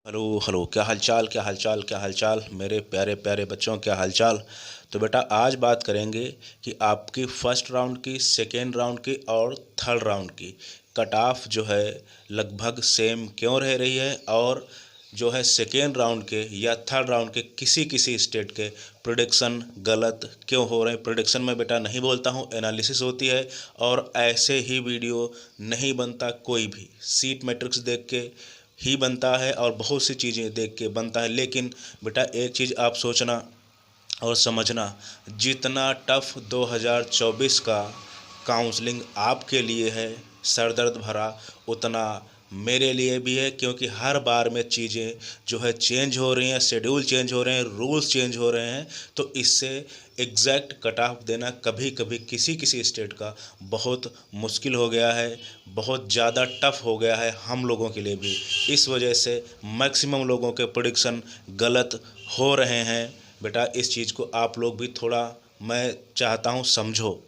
Hello hello, क्या हालचाल, क्या हालचाल, क्या हालचाल मेरे प्यारे प्यारे बच्चों, क्या हालचाल। तो बेटा आज बात करेंगे कि आपकी फर्स्ट राउंड की, सेकेंड राउंड की और थर्ड राउंड की कट ऑफ जो है लगभग सेम क्यों रह रही है, और जो है सेकेंड राउंड के या थर्ड राउंड के किसी किसी स्टेट के प्रोडिक्शन गलत क्यों हो रहे हैं। प्रोडिक्शन में बेटा नहीं बोलता हूँ, एनालिसिस होती है। और ऐसे ही वीडियो नहीं बनता, कोई भी सीट मैट्रिक्स देख के ही बनता है और बहुत सी चीज़ें देख के बनता है। लेकिन बेटा एक चीज़ आप सोचना और समझना, जितना टफ 2024 का काउंसलिंग आपके लिए है सर दर्द भरा, उतना मेरे लिए भी है। क्योंकि हर बार में चीज़ें जो है चेंज हो रही हैं, शेड्यूल चेंज हो रहे हैं, रूल्स चेंज हो रहे हैं। तो इससे एग्जैक्ट कट ऑफ देना कभी कभी किसी किसी स्टेट का बहुत मुश्किल हो गया है, बहुत ज़्यादा टफ हो गया है हम लोगों के लिए भी। इस वजह से मैक्सिमम लोगों के प्रेडिक्शन गलत हो रहे हैं। बेटा इस चीज़ को आप लोग भी थोड़ा, मैं चाहता हूँ समझो।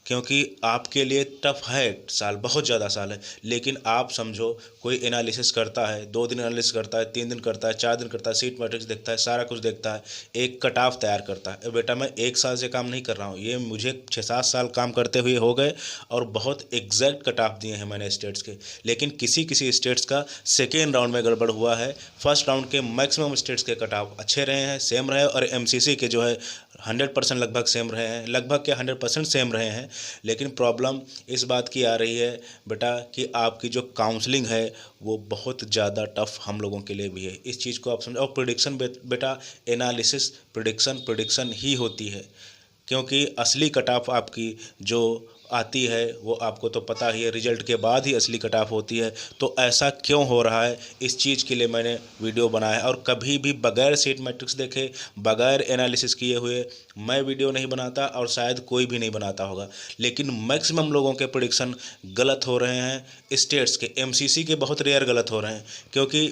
क्योंकि आपके लिए टफ है, साल बहुत ज़्यादा साल है। लेकिन आप समझो, कोई एनालिसिस करता है, 2 दिन एनालिसिस करता है, 3 दिन करता है, 4 दिन करता है, सीट मैट्रिक्स देखता है, सारा कुछ देखता है, एक कट ऑफ तैयार करता है। बेटा मैं 1 साल से काम नहीं कर रहा हूँ, ये मुझे 6-7 साल काम करते हुए हो गए। और बहुत एग्जैक्ट कट ऑफ दिए हैं मैंने स्टेट्स के। लेकिन किसी किसी स्टेट्स का सेकेंड राउंड में गड़बड़ हुआ है। फर्स्ट राउंड के मैक्सिमम स्टेट्स के कट ऑफ अच्छे रहे हैं, सेम रहे। और एमसीसी के जो है 100% लगभग सेम रहे हैं, लगभग क्या 100% सेम रहे हैं। लेकिन प्रॉब्लम इस बात की आ रही है बेटा कि आपकी जो काउंसलिंग है वो बहुत ज़्यादा टफ हम लोगों के लिए भी है। इस चीज़ को आप समझो। और प्रिडिक्शन बेटा, एनालिसिस प्रिडिक्शन प्रिडिक्शन ही होती है। क्योंकि असली कट ऑफ आपकी जो आती है वो आपको तो पता ही है, रिजल्ट के बाद ही असली कट ऑफ होती है। तो ऐसा क्यों हो रहा है, इस चीज़ के लिए मैंने वीडियो बनाया है। और कभी भी बगैर सीट मैट्रिक्स देखे, बगैर एनालिसिस किए हुए मैं वीडियो नहीं बनाता, और शायद कोई भी नहीं बनाता होगा। लेकिन मैक्सिमम लोगों के प्रिडिक्शन गलत हो रहे हैं। स्टेट्स के, एमसीसी के बहुत रेयर गलत हो रहे हैं। क्योंकि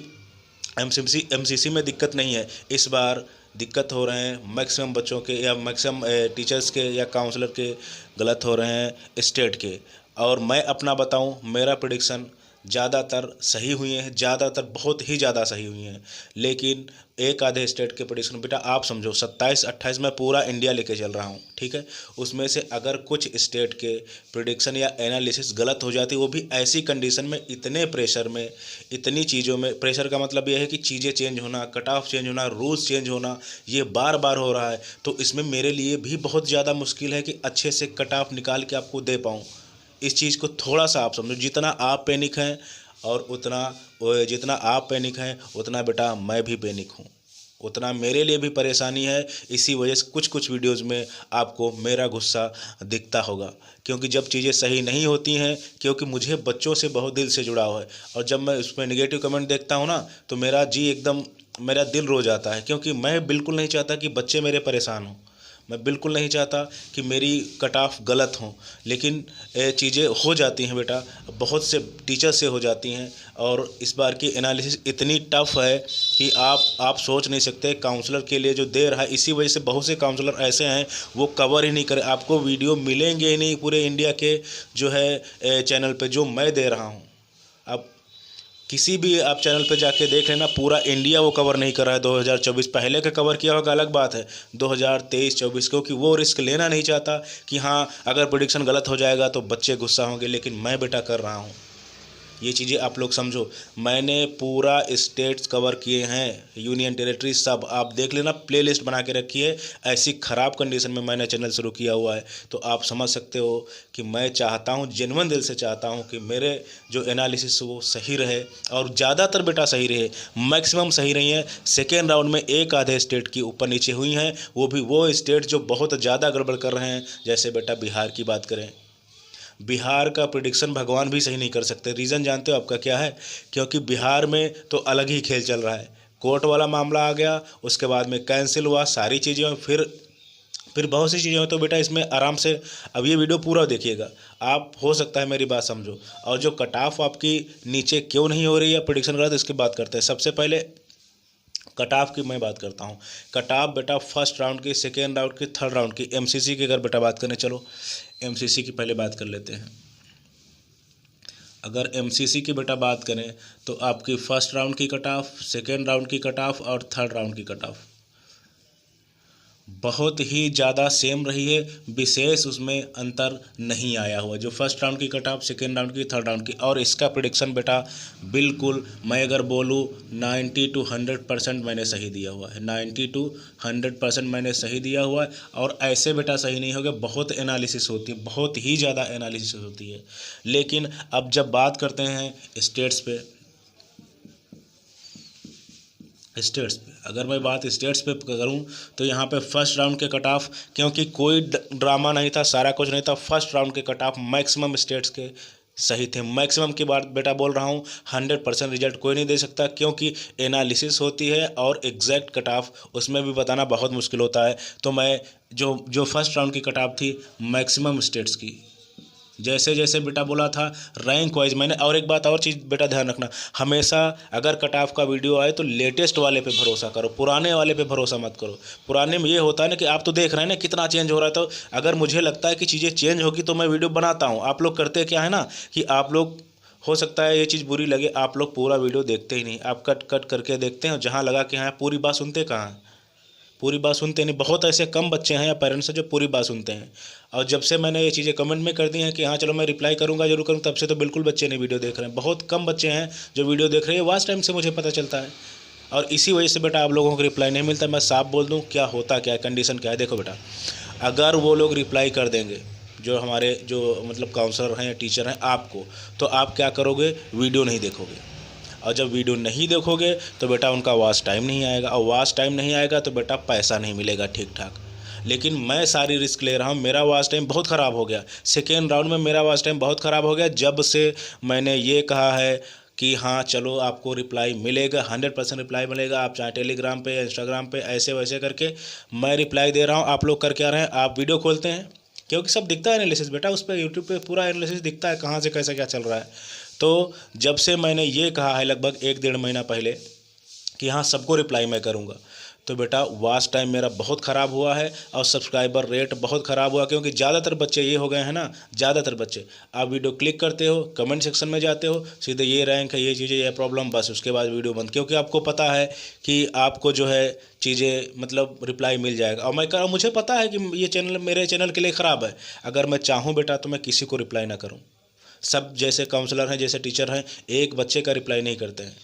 एमसीसी में दिक्कत नहीं है, इस बार दिक्कत हो रहे हैं मैक्सिमम बच्चों के या मैक्सिमम टीचर्स के या काउंसलर के गलत हो रहे हैं स्टेट के। और मैं अपना बताऊं, मेरा प्रिडिक्शन ज़्यादातर सही हुए हैं, ज़्यादातर बहुत ही ज़्यादा सही हुई हैं। लेकिन एक आधे स्टेट के प्रिडिक्शन बेटा आप समझो, 27-28 में पूरा इंडिया लेके चल रहा हूँ, ठीक है। उसमें से अगर कुछ स्टेट के प्रिडिक्शन या एनालिसिस गलत हो जाती, वो भी ऐसी कंडीशन में, इतने प्रेशर में, इतनी चीज़ों में। प्रेशर का मतलब ये है कि चीज़ें चेंज होना, कट ऑफ चेंज होना, रूल्स चेंज होना, ये बार बार हो रहा है। तो इसमें मेरे लिए भी बहुत ज़्यादा मुश्किल है कि अच्छे से कट ऑफ निकाल के आपको दे पाऊँ। इस चीज़ को थोड़ा सा आप समझो। जितना आप पैनिक हैं और उतना जितना आप पैनिक हैं उतना बेटा मैं भी पैनिक हूँ, उतना मेरे लिए भी परेशानी है। इसी वजह से कुछ कुछ वीडियोज़ में आपको मेरा गुस्सा दिखता होगा। क्योंकि जब चीज़ें सही नहीं होती हैं, क्योंकि मुझे बच्चों से बहुत दिल से जुड़ाव है। और जब मैं उसमें नेगेटिव कमेंट देखता हूँ ना, तो मेरा जी एकदम, मेरा दिल रो जाता है। क्योंकि मैं बिल्कुल नहीं चाहता कि बच्चे मेरे परेशान हों, मैं बिल्कुल नहीं चाहता कि मेरी कट ऑफ गलत हों। लेकिन चीज़ें हो जाती हैं बेटा, बहुत से टीचर से हो जाती हैं। और इस बार की एनालिसिस इतनी टफ है कि आप सोच नहीं सकते काउंसलर के लिए जो दे रहा है। इसी वजह से बहुत से काउंसलर ऐसे हैं वो कवर ही नहीं करे, आपको वीडियो मिलेंगे ही नहीं पूरे इंडिया के जो है चैनल पे जो मैं दे रहा हूँ। अब किसी भी आप चैनल पे जाके देख लेना, पूरा इंडिया वो कवर नहीं कर रहा है 2024। पहले का कवर किया होगा अलग बात है, 2023-24, क्योंकि वो रिस्क लेना नहीं चाहता कि हाँ अगर प्रिडिक्शन गलत हो जाएगा तो बच्चे गुस्सा होंगे। लेकिन मैं बेटा कर रहा हूँ, ये चीज़ें आप लोग समझो। मैंने पूरा स्टेट्स कवर किए हैं, यूनियन टेरिटरी सब, आप देख लेना, प्लेलिस्ट बना के रखी है। ऐसी ख़राब कंडीशन में मैंने चैनल शुरू किया हुआ है। तो आप समझ सकते हो कि मैं चाहता हूँ, जेन्युइन दिल से चाहता हूँ कि मेरे जो एनालिसिस वो सही रहे, और ज़्यादातर बेटा सही रहे, मैक्सिमम सही रही हैं। सेकेंड राउंड में एक आधे स्टेट की ऊपर नीचे हुई हैं, वो भी वो स्टेट जो बहुत ज़्यादा गड़बड़ कर रहे हैं। जैसे बेटा बिहार की बात करें, बिहार का प्रिडिक्शन भगवान भी सही नहीं कर सकते। रीज़न जानते हो आपका क्या है? क्योंकि बिहार में तो अलग ही खेल चल रहा है। कोर्ट वाला मामला आ गया, उसके बाद में कैंसिल हुआ, सारी चीज़ें, फिर बहुत सी चीज़ें हुई। तो बेटा इसमें आराम से अब ये वीडियो पूरा देखिएगा, आप हो सकता है मेरी बात समझो। और जो कट ऑफ आपकी नीचे क्यों नहीं हो रही है प्रिडिक्शन गलत, इसकी बात करते हैं। सबसे पहले कट ऑफ की मैं बात करता हूँ। कट ऑफ बेटा फर्स्ट राउंड की, सेकेंड राउंड की, थर्ड राउंड की, एमसीसी की अगर बेटा बात करें, चलो एमसीसी की पहले बात कर लेते हैं। अगर एमसीसी की बेटा बात करें तो आपकी फर्स्ट राउंड की कट ऑफ, सेकेंड राउंड की कट ऑफ और थर्ड राउंड की कट ऑफ बहुत ही ज़्यादा सेम रही है, विशेष उसमें अंतर नहीं आया हुआ। जो फर्स्ट राउंड की कट ऑफ, सेकेंड राउंड की, थर्ड राउंड की, और इसका प्रिडिक्शन बेटा बिल्कुल मैं अगर बोलूँ 90 to 100% मैंने सही दिया हुआ है। 90 to 100% मैंने सही दिया हुआ है। और ऐसे बेटा सही नहीं होगा, बहुत एनालिसिस होती है, बहुत ही ज़्यादा एनालिसिस होती है। लेकिन अब जब बात करते हैं स्टेट्स पे, अगर मैं बात स्टेट्स पे करूं तो यहाँ पे फर्स्ट राउंड के कट ऑफ, क्योंकि कोई ड्रामा नहीं था, सारा कुछ नहीं था, फर्स्ट राउंड के कट ऑफ मैक्सिमम स्टेट्स के सही थे। मैक्सिमम की बात बेटा बोल रहा हूँ, 100% रिजल्ट कोई नहीं दे सकता, क्योंकि एनालिसिस होती है और एग्जैक्ट कट ऑफ उसमें भी बताना बहुत मुश्किल होता है। तो मैं जो फर्स्ट राउंड की कट ऑफ थी मैक्सिमम स्टेट्स की, जैसे जैसे बेटा बोला था रैंक वाइज मैंने। और एक बात और चीज़ बेटा ध्यान रखना, हमेशा अगर कट ऑफ का वीडियो आए तो लेटेस्ट वाले पे भरोसा करो, पुराने वाले पे भरोसा मत करो। पुराने में ये होता है ना कि आप तो देख रहे हैं ना कितना चेंज हो रहा है, तो अगर मुझे लगता है कि चीज़ें चेंज होगी तो मैं वीडियो बनाता हूँ। आप लोग करते क्या है ना कि आप लोग, हो सकता है ये चीज़ बुरी लगे, आप लोग पूरा वीडियो देखते ही नहीं, आप कट कट करके देखते हैं, जहाँ लगा कि हाँ पूरी बात सुनते कहाँ हैं, पूरी बात सुनते नहीं। बहुत ऐसे कम बच्चे हैं या पेरेंट्स हैं जो पूरी बात सुनते हैं। और जब से मैंने ये चीज़ें कमेंट में कर दी हैं कि हाँ चलो मैं रिप्लाई करूँगा, जरूर करूँ, तब से तो बिल्कुल बच्चे नहीं वीडियो देख रहे हैं। बहुत कम बच्चे हैं जो वीडियो देख रहे हैं, वास्ट टाइम से मुझे पता चलता है। और इसी वजह से बेटा आप लोगों को रिप्लाई नहीं मिलता। मैं साफ बोल दूँ क्या होता क्या है, कंडीशन क्या है। देखो बेटा, अगर वो लोग रिप्लाई कर देंगे, जो हमारे जो मतलब काउंसलर हैं या टीचर हैं आपको, तो आप क्या करोगे, वीडियो नहीं देखोगे। और जब वीडियो नहीं देखोगे तो बेटा उनका वॉच टाइम नहीं आएगा, और वॉच टाइम नहीं आएगा तो बेटा पैसा नहीं मिलेगा ठीक ठाक। लेकिन मैं सारी रिस्क ले रहा हूँ, मेरा वॉच टाइम बहुत ख़राब हो गया। सेकेंड राउंड में मेरा वॉच टाइम बहुत ख़राब हो गया, जब से मैंने ये कहा है कि हाँ चलो आपको रिप्लाई मिलेगा, 100% रिप्लाई मिलेगा। आप चाहे टेलीग्राम पे या इंस्टाग्राम पे ऐसे वैसे करके मैं रिप्लाई दे रहा हूँ। आप लोग कर क्या रहे हैं, आप वीडियो खोलते हैं, क्योंकि सब दिखता है एनालिसिस बेटा, उस पर यूट्यूब पे पूरा एनालिसिस दिखता है कहाँ से कैसा क्या चल रहा है। तो जब से मैंने ये कहा है लगभग 1-1.5 महीना पहले कि हाँ सबको रिप्लाई मैं करूँगा, तो बेटा वॉच टाइम मेरा बहुत ख़राब हुआ है और सब्सक्राइबर रेट बहुत ख़राब हुआ। क्योंकि ज़्यादातर बच्चे ये हो गए हैं ना, ज़्यादातर बच्चे आप वीडियो क्लिक करते हो, कमेंट सेक्शन में जाते हो, सीधे ये रैंक है, ये चीज़ें, ये प्रॉब्लम, बस उसके बाद वीडियो बंद। क्योंकि आपको पता है कि आपको जो है चीज़ें मतलब रिप्लाई मिल जाएगा। और मैं कह रहा हूँ, मुझे पता है कि ये चैनल मेरे चैनल के लिए ख़राब है। अगर मैं चाहूँ बेटा तो मैं किसी को रिप्लाई ना करूँ। सब जैसे काउंसलर हैं, जैसे टीचर हैं, एक बच्चे का रिप्लाई नहीं करते हैं।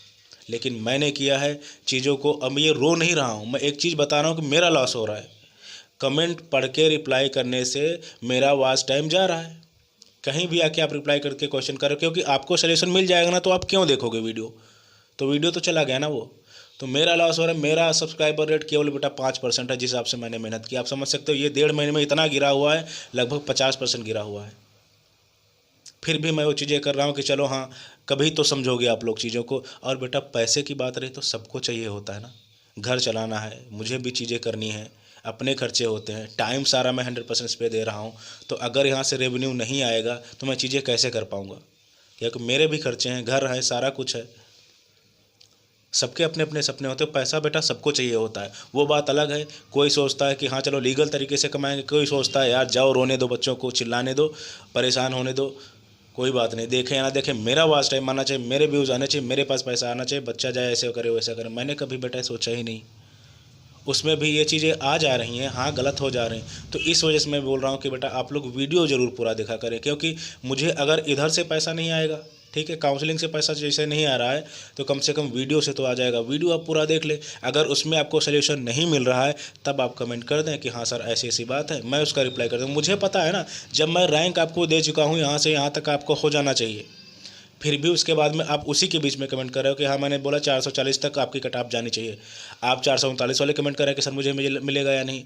लेकिन मैंने किया है चीज़ों को। अब ये रो नहीं रहा हूँ, मैं एक चीज़ बता रहा हूँ कि मेरा लॉस हो रहा है। कमेंट पढ़ के रिप्लाई करने से मेरा वॉच टाइम जा रहा है। कहीं भी आके आप रिप्लाई करके क्वेश्चन करो, क्योंकि आपको सजेशन मिल जाएगा ना, तो आप क्यों देखोगे वीडियो, तो वीडियो तो चला गया ना वो। तो मेरा लॉस हो रहा है। मेरा सब्सक्राइबर रेट केवल बेटा 5% है, जिस हिसाब से मैंने मेहनत की। आप समझ सकते हो, ये 1.5 महीने में इतना गिरा हुआ है, लगभग 50% गिरा हुआ है। फिर भी मैं वो चीज़ें कर रहा हूँ कि चलो हाँ कभी तो समझोगे आप लोग चीज़ों को। और बेटा पैसे की बात रही तो सबको चाहिए होता है ना, घर चलाना है, मुझे भी चीज़ें करनी है, अपने खर्चे होते हैं, टाइम सारा मैं 100% इस पर दे रहा हूँ। तो अगर यहाँ से रेवेन्यू नहीं आएगा तो मैं चीज़ें कैसे कर पाऊँगा, क्योंकि मेरे भी खर्चे हैं, घर है, सारा कुछ है। सबके अपने अपने सपने होते हैं। पैसा बेटा सबको चाहिए होता है, वो बात अलग है। कोई सोचता है कि हाँ चलो लीगल तरीके से कमाएंगे, कोई सोचता है यार जाओ रोने दो, बच्चों को चिल्लाने दो, परेशान होने दो। कोई बात नहीं, देखें या ना देखें, मेरा वॉच टाइम आना चाहिए, मेरे व्यूज़ आने चाहिए, मेरे पास पैसा आना चाहिए। बच्चा जाए ऐसे करे वैसा करे, मैंने कभी बेटा सोचा ही नहीं। उसमें भी ये चीज़ें आ जा रही हैं, हाँ गलत हो जा रही हैं। तो इस वजह से मैं बोल रहा हूँ कि बेटा आप लोग वीडियो ज़रूर पूरा देखा करें। क्योंकि मुझे अगर इधर से पैसा नहीं आएगा, ठीक है, काउंसलिंग से पैसा जैसे नहीं आ रहा है, तो कम से कम वीडियो से तो आ जाएगा। वीडियो आप पूरा देख ले, अगर उसमें आपको सजेशन नहीं मिल रहा है तब आप कमेंट कर दें कि हाँ सर ऐसी ऐसी बात है, मैं उसका रिप्लाई कर दूँ। मुझे पता है ना, जब मैं रैंक आपको दे चुका हूँ, यहाँ से यहाँ तक आपको हो जाना चाहिए, फिर भी उसके बाद में आप उसी के बीच में कमेंट कर रहे हो कि हाँ मैंने बोला 440 तक आपकी कट ऑफ जानी चाहिए। आप 439 वाले कमेंट कर रहे हैं कि सर मुझे मिलेगा या नहीं,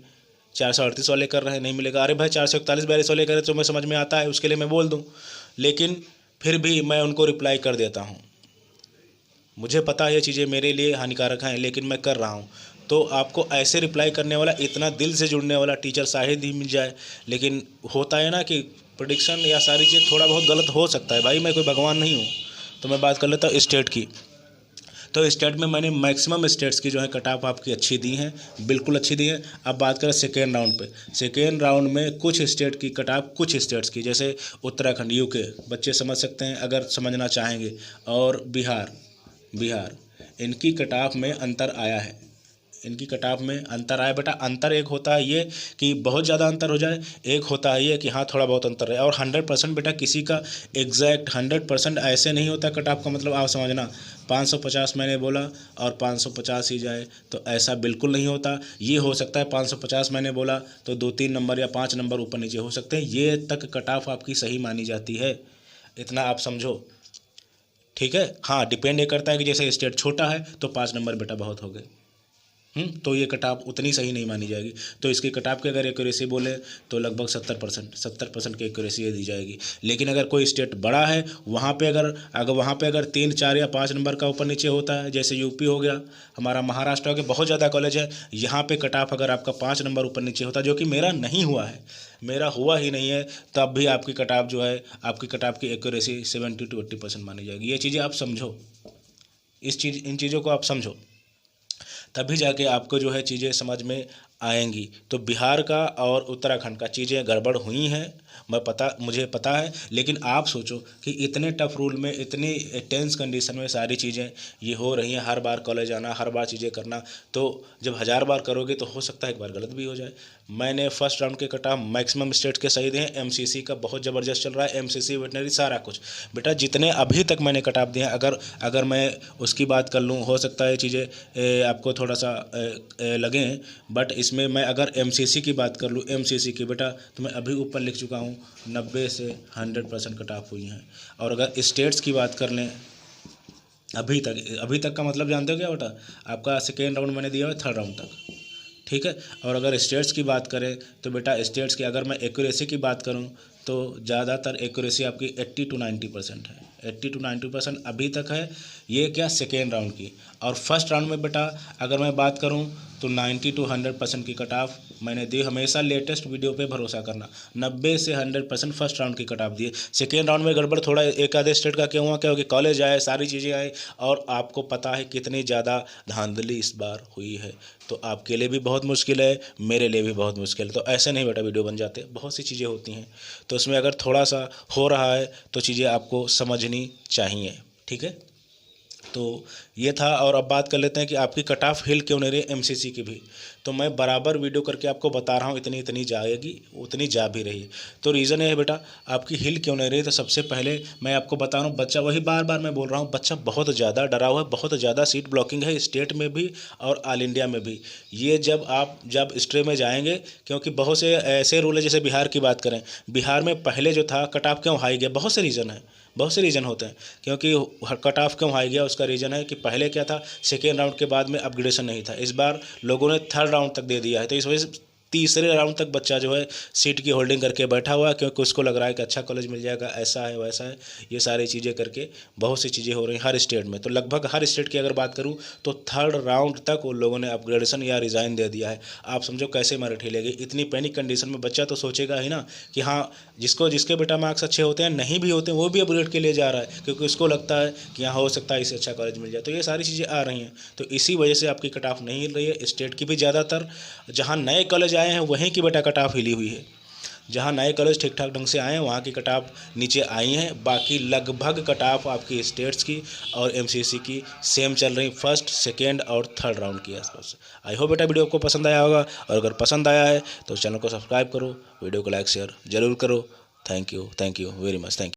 438 वाले कर रहे हैं नहीं मिलेगा। अरे भाई 441-42 वाले करें तो मैं समझ में आता है, उसके लिए मैं बोल दूँ। लेकिन फिर भी मैं उनको रिप्लाई कर देता हूँ। मुझे पता है ये चीज़ें मेरे लिए हानिकारक हैं, लेकिन मैं कर रहा हूँ। तो आपको ऐसे रिप्लाई करने वाला, इतना दिल से जुड़ने वाला टीचर शायद ही मिल जाए। लेकिन होता है ना कि प्रेडिक्शन या सारी चीज़ थोड़ा बहुत गलत हो सकता है। भाई मैं कोई भगवान नहीं हूँ। तो मैं बात कर लेता हूँ स्टेट की। तो स्टेट में मैंने मैक्सिमम स्टेट्स की जो है कट ऑफ आपकी अच्छी दी हैं, बिल्कुल अच्छी दी है। अब बात करें सेकेंड राउंड पे, सेकेंड राउंड में कुछ स्टेट की कट ऑफ, कुछ स्टेट्स की, जैसे उत्तराखंड, यूके, बच्चे समझ सकते हैं अगर समझना चाहेंगे, और बिहार, इनकी कट ऑफ में अंतर आया है, इनकी कट ऑफ में अंतर आया। बेटा अंतर एक होता है ये कि बहुत ज़्यादा अंतर हो जाए, एक होता है ये कि हाँ थोड़ा बहुत अंतर है। और 100% बेटा किसी का एग्जैक्ट 100% ऐसे नहीं होता कट ऑफ का, मतलब आप समझना 550 मैंने बोला और 550 ही जाए, तो ऐसा बिल्कुल नहीं होता। ये हो सकता है 550 मैंने बोला तो 2-3 नंबर या 5 नंबर ऊपर नीचे हो सकते हैं, ये तक कट ऑफ आपकी सही मानी जाती है, इतना आप समझो, ठीक है। हाँ डिपेंड ये करता है कि जैसे स्टेट छोटा है तो 5 नंबर बेटा बहुत हो गए, तो ये कट ऑफ उतनी सही नहीं मानी जाएगी। तो इसकी कट ऑफ की अगर एक्यूरेसी बोले तो लगभग 70% की एक्यूरेसी ये दी जाएगी। लेकिन अगर कोई स्टेट बड़ा है, वहाँ पे अगर 3, 4 या 5 नंबर का ऊपर नीचे होता है, जैसे यूपी हो गया, हमारा महाराष्ट्र हो गया, बहुत ज़्यादा कॉलेज है, यहाँ पे कट ऑफ अगर आपका 5 नंबर ऊपर नीचे होता है, जो कि मेरा नहीं हुआ है, मेरा हुआ ही नहीं है, तब भी आपकी कट ऑफ जो है, आपकी कट ऑफ की एक्यूरेसी 70 to 80% मानी जाएगी। ये चीज़ें आप समझो, इन चीज़ों को आप समझो, तभी जाके आपको जो है चीज़ें समझ में आएंगी। तो बिहार का और उत्तराखंड का चीज़ें गड़बड़ हुई हैं, मुझे पता है, लेकिन आप सोचो कि इतने टफ रूल में, इतनी टेंस कंडीशन में सारी चीज़ें ये हो रही हैं, हर बार कॉलेज आना, हर बार चीज़ें करना, तो जब 1000 बार करोगे तो हो सकता है एक बार गलत भी हो जाए। मैंने फर्स्ट राउंड के कट ऑफ मैक्सिमम स्टेट्स के सही दिए हैं, एमसीसी का बहुत ज़बरदस्त चल रहा है, एमसीसी वेटनरी सारा कुछ बेटा जितने अभी तक मैंने कट ऑफ दिए हैं, अगर मैं उसकी बात कर लूँ, हो सकता है चीज़ें आपको थोड़ा सा लगें, बट इसमें मैं अगर एमसीसी की बात कर लूँ, एमसीसी की बेटा तो मैं अभी ऊपर लिख चुका हूँ 90 से 100% कट ऑफ हुई हैं। और अगर स्टेट्स की बात कर लें, अभी तक का मतलब जानते हो क्या बेटा, आपका सेकेंड राउंड मैंने दिया है 3rd राउंड तक, ठीक है। और अगर स्टेट्स की बात करें तो बेटा स्टेट्स की अगर मैं एक्यूरेसी की बात करूं तो ज़्यादातर एक्यूरेसी आपकी 80 to 90% है, 80 to 90% अभी तक है। ये क्या सेकेंड राउंड की। और फर्स्ट राउंड में बेटा अगर मैं बात करूं तो 90 to 100% की कट ऑफ मैंने दी। हमेशा लेटेस्ट वीडियो पे भरोसा करना, 90 से 100% फर्स्ट राउंड की कट ऑफ दिए। सेकेंड राउंड में गड़बड़ थोड़ा एक आधे स्टेट का क्या हुआ, क्योंकि कॉलेज आए, सारी चीज़ें आई, और आपको पता है कितनी ज़्यादा धांधली इस बार हुई है, तो आपके लिए भी बहुत मुश्किल है, मेरे लिए भी बहुत मुश्किल है। तो ऐसे नहीं बेटा वीडियो बन जाते, बहुत सी चीज़ें होती हैं, तो इसमें अगर थोड़ा सा हो रहा है तो चीज़ें आपको समझनी चाहिए, ठीक है। तो ये था। और अब बात कर लेते हैं कि आपकी कट ऑफ हिल क्यों नहीं रही एमसीसी की भी। तो मैं बराबर वीडियो करके आपको बता रहा हूँ इतनी जाएगी, उतनी जा भी रही है। तो रीज़न ये है बेटा आपकी हिल क्यों नहीं रही। तो सबसे पहले मैं आपको बता रहा हूँ, बच्चा, वही बार बार मैं बोल रहा हूँ, बच्चा बहुत ज़्यादा डरा हुआ है, बहुत ज़्यादा सीट ब्लॉकिंग है स्टेट में भी और ऑल इंडिया में भी। ये जब स्ट्रे में जाएंगे, क्योंकि बहुत से ऐसे रूल है, जैसे बिहार की बात करें, बिहार में पहले जो था कट ऑफ क्यों हाई गया, बहुत से रीज़न होते हैं। क्योंकि कट ऑफ क्यों हाई गया, उसका रीज़न है कि पहले क्या था, सेकेंड राउंड के बाद में अपग्रेडेशन नहीं था, इस बार लोगों ने 3rd राउंड तक दे दिया है। तो इस वजह से तीसरे राउंड तक बच्चा जो है सीट की होल्डिंग करके बैठा हुआ है, क्योंकि उसको लग रहा है कि अच्छा कॉलेज मिल जाएगा, ऐसा है वैसा है, ये सारी चीज़ें करके बहुत सी चीज़ें हो रही हैं हर स्टेट में। तो लगभग हर स्टेट की अगर बात करूँ तो 3rd राउंड तक उन लोगों ने अपग्रेडेशन या रिज़ाइन दे दिया है। आप समझो कैसे मेरिट हिलेगी। इतनी पैनिक कंडीशन में बच्चा तो सोचेगा ही ना कि हाँ, जिसके बेटा मार्क्स अच्छे होते हैं, नहीं भी होते हैं, वो भी अपग्रेड के लिए जा रहा है, क्योंकि उसको लगता है कि यहाँ हो सकता है इससे अच्छा कॉलेज मिल जाए। तो ये सारी चीज़ें आ रही हैं, तो इसी वजह से आपकी कट ऑफ नहीं हिल रही है। स्टेट की भी ज़्यादातर, जहाँ नए कॉलेज आए हैं वहीं की बेटा कट ऑफ हिली हुई है। जहाँ नए कॉलेज ठीक ठाक ढंग से आए हैं वहाँ की कट ऑफ नीचे आई हैं। बाकी लगभग कट ऑफ आपकी स्टेट्स की और एमसीसी की सेम चल रही, फर्स्ट, सेकेंड और 3rd राउंड की आसपास। आई होप बेटा वीडियो को पसंद आया होगा, और अगर पसंद आया है तो चैनल को सब्सक्राइब करो, वीडियो को लाइक शेयर जरूर करो। Thank you very much, thank you.